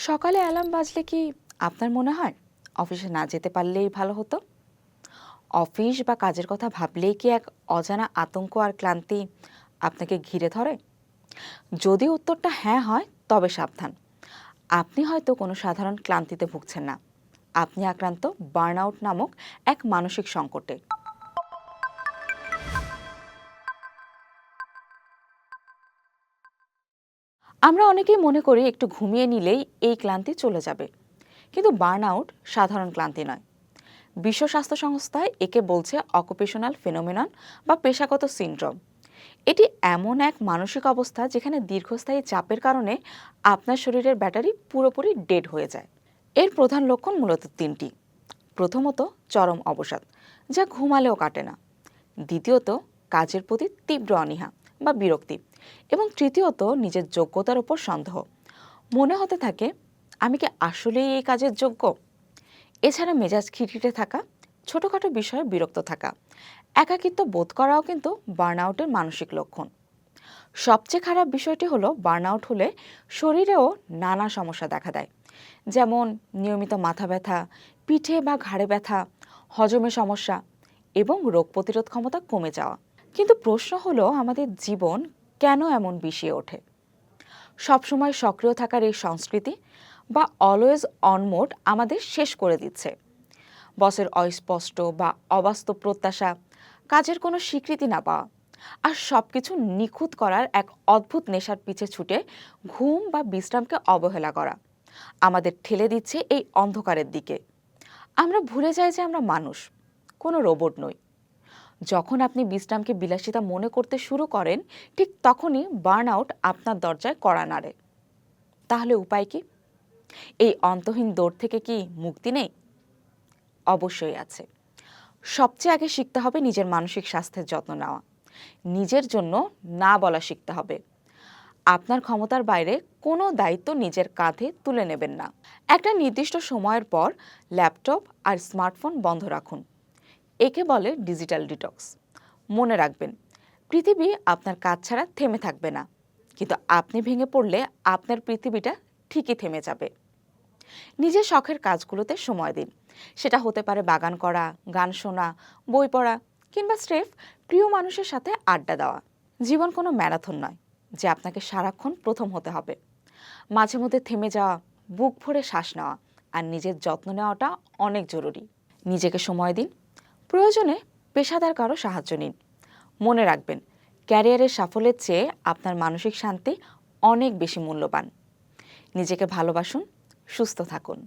সকালে অ্যালার্ম বাজলে কি আপনার মনে হয় অফিসে না যেতে পারলেই ভালো হতো? অফিস বা কাজের কথা ভাবলেই কি এক অজানা আতঙ্ক আর ক্লান্তি আপনাকে ঘিরে ধরে? যদি উত্তরটা হ্যাঁ হয় তবে সাবধান, আপনি হয়তো কোনো সাধারণ ক্লান্তিতে ভুগছেন না, আপনি আক্রান্ত বার্নআউট নামক এক মানসিক সংকটে। আমরা অনেকেই মনে করি একটু ঘুমিয়ে নিলেই এই ক্লান্তি চলে যাবে, কিন্তু বার্নআউট সাধারণ ক্লান্তি নয়। বিশ্ব স্বাস্থ্য সংস্থা একে বলছে অকুপেশনাল ফেনোমেনন বা পেশাগত সিনড্রোম। এটি এমন এক মানসিক অবস্থা যেখানে দীর্ঘস্থায়ী চাপের কারণে আপনার শরীরের ব্যাটারি পুরোপুরি ডেড হয়ে যায়। এর প্রধান লক্ষণ মূলত তিনটি। প্রথমত, চরম অবসাদ, যা ঘুমালেও কাটে না। দ্বিতীয়ত, কাজের প্রতি তীব্র অনীহা বা বিরক্তি। এবং তৃতীয়ত, নিজের যোগ্যতার উপর সন্দেহ। মনে হতে থাকে, আমি কি আসলেই এই কাজের যোগ্য? এছাড়া মেজাজ খিটখিটে থাকা, ছোটখাটো বিষয়ে বিরক্ত থাকা, একাকিত্ব বোধ করাও কিন্তু বার্নআউটের মানসিক লক্ষণ। সবচেয়ে খারাপ বিষয়টি হলো, বার্নআউট হলে শরীরেও নানা সমস্যা দেখা দেয়, যেমন নিয়মিত মাথা ব্যথা, পিঠে বা ঘাড়ে ব্যথা, হজমে সমস্যা এবং রোগ প্রতিরোধ ক্ষমতা কমে যাওয়া। কিন্তু প্রশ্ন হলো, আমাদের জীবন কেন এমন বিষিয়ে ওঠে? সবসময় সক্রিয় থাকার এই সংস্কৃতি বা অলওয়েজ অন মোড আমাদের শেষ করে দিচ্ছে। বসের অস্পষ্ট বা অবাস্তব প্রত্যাশা, কাজের কোনো স্বীকৃতি না পাওয়া, আর সবকিছু নিখুঁত করার এক অদ্ভুত নেশার পিছে ছুটে ঘুম বা বিশ্রামকে অবহেলা করা আমাদের ঠেলে দিচ্ছে এই অন্ধকারের দিকে। আমরা ভুলে যাই যে আমরা মানুষ, কোনো রোবট নই। যখন আপনি বিশ্রামকে বিলাসিতা মনে করতে শুরু করেন, ঠিক তখনই বার্নআউট আপনার দরজায় কড়া নাড়ে। তাহলে উপায় কি? এই অন্তহীন দৌড় থেকে কি মুক্তি নেই? অবশ্যই আছে। সবচেয়ে আগে শিখতে হবে নিজের মানসিক স্বাস্থ্যের যত্ন নেওয়া। নিজের জন্য না বলা শিখতে হবে। আপনার ক্ষমতার বাইরে কোনো দায়িত্ব নিজের কাঁধে তুলে নেবেন না। একটা নির্দিষ্ট সময়ের পর ল্যাপটপ আর স্মার্টফোন বন্ধ রাখুন। একে বলে ডিজিটাল ডিটক্স। মনে রাখবেন, পৃথিবী আপনার কাজ ছাড়া থেমে থাকবে না, কিন্তু আপনি ভেঙে পড়লে আপনার পৃথিবীটা ঠিকই থেমে যাবে। নিজের শখের কাজগুলোতে সময় দিন। সেটা হতে পারে বাগান করা, গান শোনা, বই পড়া, কিংবা স্রেফ প্রিয় মানুষের সাথে আড্ডা দেওয়া। জীবন কোনো ম্যারাথন নয় যে আপনাকে সারাক্ষণ প্রথম হতে হবে। মাঝে মধ্যে থেমে যাওয়া, বুক ভরে শ্বাস নেওয়া আর নিজের যত্ন নেওয়াটা অনেক জরুরি। নিজেকে সময় দিন, প্রয়োজনে পেশাদার কারো সাহায্য নিন। মনে রাখবেন, ক্যারিয়ারের সাফল্যের চেয়ে আপনার মানসিক শান্তি অনেক বেশি মূল্যবান। নিজেকে ভালোবাসুন, সুস্থ থাকুন।